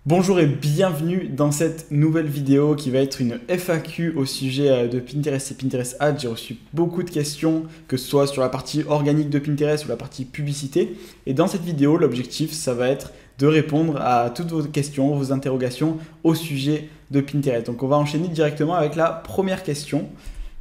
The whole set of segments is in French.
Bonjour et bienvenue dans cette nouvelle vidéo qui va être une FAQ au sujet de Pinterest et Pinterest Ads. J'ai reçu beaucoup de questions, que ce soit sur la partie organique de Pinterest ou la partie publicité. Et dans cette vidéo, l'objectif, ça va être de répondre à toutes vos questions, vos interrogations au sujet de Pinterest. Donc on va enchaîner directement avec la première question,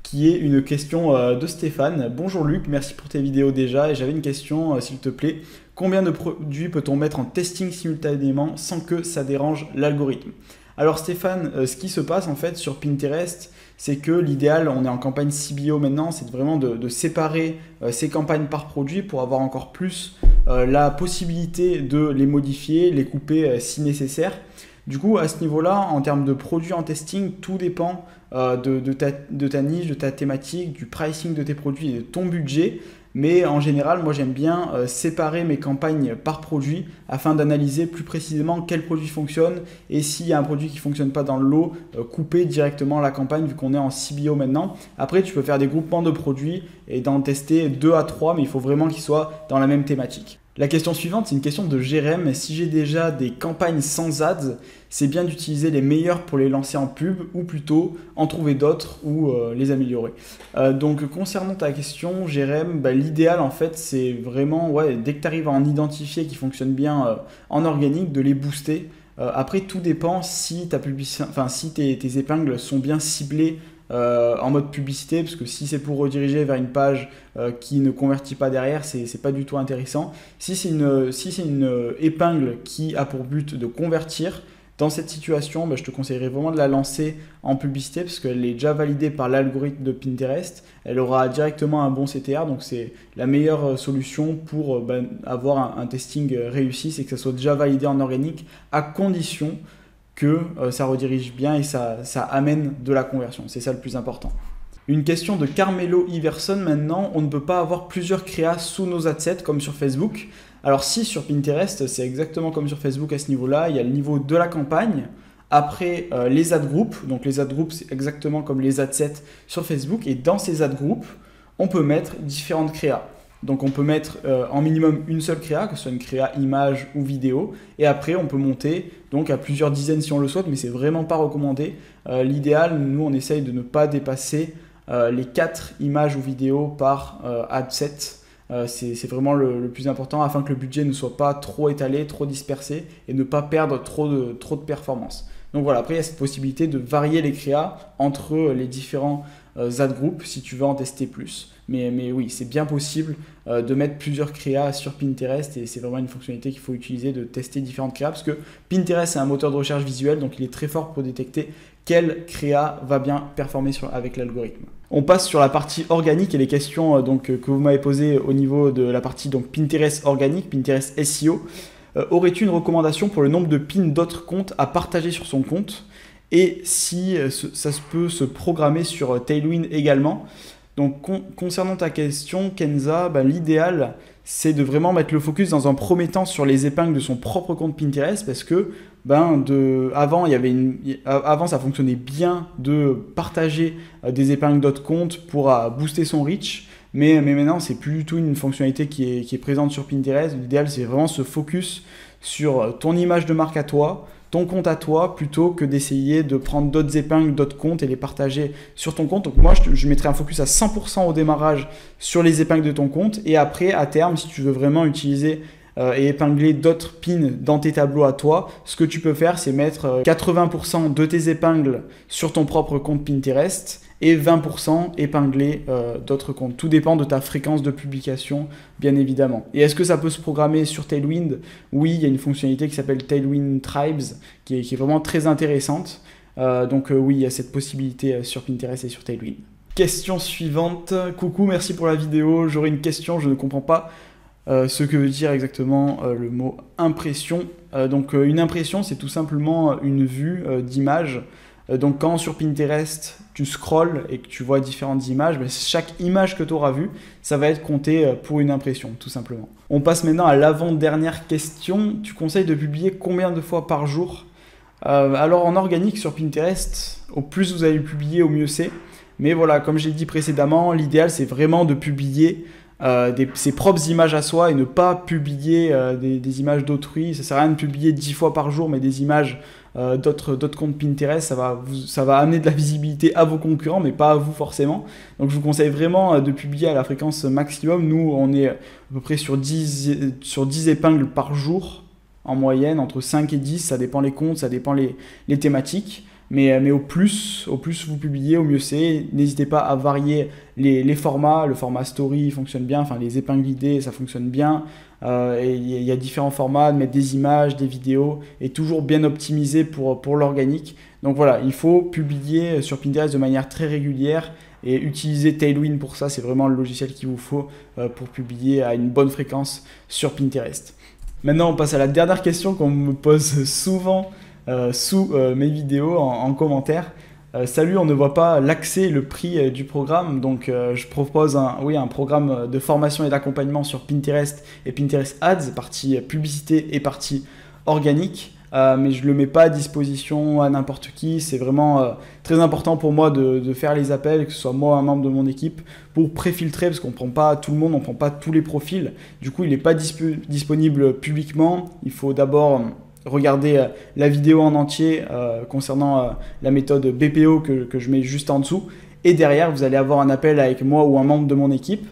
qui est une question de Stéphane. Bonjour Luc, merci pour tes vidéos déjà. Et j'avais une question, s'il te plaît. Combien de produits peut-on mettre en testing simultanément sans que ça dérange l'algorithme? Alors Stéphane, ce qui se passe en fait sur Pinterest, c'est que l'idéal, on est en campagne CBO maintenant, c'est vraiment de séparer ces campagnes par produit pour avoir encore plus la possibilité de les modifier, les couper si nécessaire. Du coup, à ce niveau-là, en termes de produits en testing, tout dépend de ta niche, de ta thématique, du pricing de tes produits et de ton budget. Mais en général, moi j'aime bien séparer mes campagnes par produit afin d'analyser plus précisément quel produit fonctionne et s'il y a un produit qui ne fonctionne pas dans le lot, couper directement la campagne vu qu'on est en CBO maintenant. Après, tu peux faire des groupements de produits et d'en tester 2 à 3, mais il faut vraiment qu'ils soient dans la même thématique. La question suivante, c'est une question de Jérém. Si j'ai déjà des campagnes sans ads, c'est bien d'utiliser les meilleurs pour les lancer en pub ou plutôt en trouver d'autres ou les améliorer. Donc concernant ta question, Jérém, l'idéal en fait c'est vraiment, dès que tu arrives à en identifier qui fonctionnent bien en organique, de les booster. Après tout dépend si tes épingles sont bien ciblées en mode publicité, parce que si c'est pour rediriger vers une page qui ne convertit pas derrière, c'est pas du tout intéressant. Si c'est une épingle qui a pour but de convertir, dans cette situation, je te conseillerais vraiment de la lancer en publicité parce qu'elle est déjà validée par l'algorithme de Pinterest. Elle aura directement un bon CTR, donc c'est la meilleure solution pour avoir un testing réussi, c'est que ça soit déjà validé en organique à condition que ça redirige bien et ça amène de la conversion. C'est ça le plus important. Une question de Carmelo Iverson maintenant. On ne peut pas avoir plusieurs créas sous nos adsets comme sur Facebook. Alors si sur Pinterest, c'est exactement comme sur Facebook à ce niveau-là. Il y a le niveau de la campagne. Après, les ad groups. Donc les ad groups, c'est exactement comme les adsets sur Facebook. Et dans ces ad groups, on peut mettre différentes créas. Donc on peut mettre en minimum une seule créa, que ce soit une créa image ou vidéo. Et après, on peut monter donc à plusieurs dizaines si on le souhaite, mais c'est vraiment pas recommandé. L'idéal, nous, on essaye de ne pas dépasser les 4 images ou vidéos par ad set. C'est vraiment le plus important afin que le budget ne soit pas trop étalé, trop dispersé et ne pas perdre trop de performance. Donc voilà, après il y a cette possibilité de varier les créas entre les différents ad groups si tu veux en tester plus. Mais oui, c'est bien possible de mettre plusieurs créas sur Pinterest et c'est vraiment une fonctionnalité qu'il faut utiliser, de tester différentes créas parce que Pinterest c'est un moteur de recherche visuel, donc il est très fort pour détecter quelle créa va bien performer avec l'algorithme. On passe sur la partie organique et les questions que vous m'avez posées au niveau de la partie Pinterest organique, Pinterest SEO. Aurais-tu une recommandation pour le nombre de pins d'autres comptes à partager sur son compte et si ça peut se programmer sur Tailwind également? Donc concernant ta question Kenza, l'idéal c'est de vraiment mettre le focus dans un premier temps sur les épingles de son propre compte Pinterest parce que avant ça fonctionnait bien de partager des épingles d'autres comptes pour booster son reach, mais maintenant c'est plus du tout une fonctionnalité qui est présente sur Pinterest. L'idéal c'est vraiment se focus sur ton image de marque à toi, ton compte à toi, plutôt que d'essayer de prendre d'autres épingles, d'autres comptes et les partager sur ton compte. Donc moi, je mettrais un focus à 100% au démarrage sur les épingles de ton compte. Et après, à terme, si tu veux vraiment utiliser et épingler d'autres pins dans tes tableaux à toi, ce que tu peux faire, c'est mettre 80% de tes épingles sur ton propre compte Pinterest et 20% épingler d'autres comptes. Tout dépend de ta fréquence de publication, bien évidemment. Et est-ce que ça peut se programmer sur Tailwind? Oui, il y a une fonctionnalité qui s'appelle Tailwind Tribes, qui est vraiment très intéressante. Oui, il y a cette possibilité sur Pinterest et sur Tailwind. Question suivante. Coucou, merci pour la vidéo. J'aurais une question, je ne comprends pas ce que veut dire exactement le mot impression. Une impression, c'est tout simplement une vue d'image. Donc quand sur Pinterest, tu scrolles et que tu vois différentes images, chaque image que tu auras vue, ça va être compté pour une impression, tout simplement. On passe maintenant à l'avant-dernière question. Tu conseilles de publier combien de fois par jour? Alors en organique sur Pinterest, au plus vous allez publier, au mieux c'est. Mais voilà, comme j'ai dit précédemment, l'idéal c'est vraiment de publier ses propres images à soi et ne pas publier des images d'autrui. Ça sert à rien de publier 10 fois par jour, mais des images d'autres comptes Pinterest, ça va amener de la visibilité à vos concurrents, mais pas à vous forcément. Donc je vous conseille vraiment de publier à la fréquence maximum. Nous, on est à peu près sur 10 épingles par jour en moyenne, entre 5 et 10, ça dépend les comptes, ça dépend les thématiques. Mais au plus vous publiez, au mieux c'est. N'hésitez pas à varier les formats. Le format story fonctionne bien, enfin les épingles idées, ça fonctionne bien. Et il y a différents formats, de mettre des images, des vidéos, et toujours bien optimisé pour l'organique. Donc voilà, il faut publier sur Pinterest de manière très régulière et utiliser Tailwind pour ça. C'est vraiment le logiciel qu'il vous faut pour publier à une bonne fréquence sur Pinterest. Maintenant, on passe à la dernière question qu'on me pose souvent sous mes vidéos en commentaire. Salut, on ne voit pas l'accès, le prix du programme. Donc je propose un programme de formation et d'accompagnement sur Pinterest et Pinterest Ads, partie publicité et partie organique. Mais je ne le mets pas à disposition à n'importe qui. C'est vraiment très important pour moi de faire les appels, que ce soit moi ou un membre de mon équipe, pour préfiltrer, parce qu'on ne prend pas tout le monde, on ne prend pas tous les profils. Du coup, il n'est pas disponible publiquement. Il faut d'abord regardez la vidéo en entier concernant la méthode BPO que je mets juste en dessous. Et derrière, vous allez avoir un appel avec moi ou un membre de mon équipe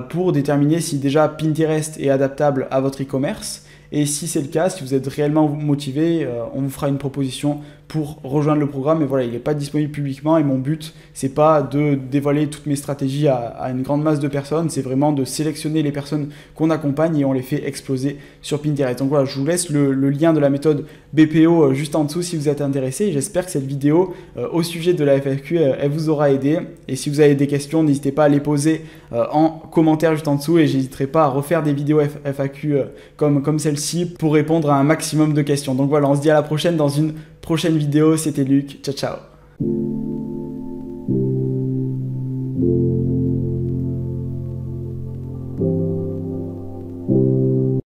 pour déterminer si déjà Pinterest est adaptable à votre e-commerce. Et si c'est le cas, si vous êtes réellement motivé, on vous fera une proposition pour rejoindre le programme. Et voilà, il n'est pas disponible publiquement et mon but, c'est pas de dévoiler toutes mes stratégies à une grande masse de personnes, c'est vraiment de sélectionner les personnes qu'on accompagne et on les fait exploser sur Pinterest. Donc voilà, je vous laisse le lien de la méthode BPO juste en dessous si vous êtes intéressé. J'espère que cette vidéo au sujet de la FAQ, elle vous aura aidé. Et si vous avez des questions, n'hésitez pas à les poser en commentaire juste en dessous et j'hésiterai pas à refaire des vidéos FAQ comme celle-ci pour répondre à un maximum de questions. Donc voilà, on se dit à la prochaine dans une prochaine vidéo. C'était Luc. Ciao, ciao.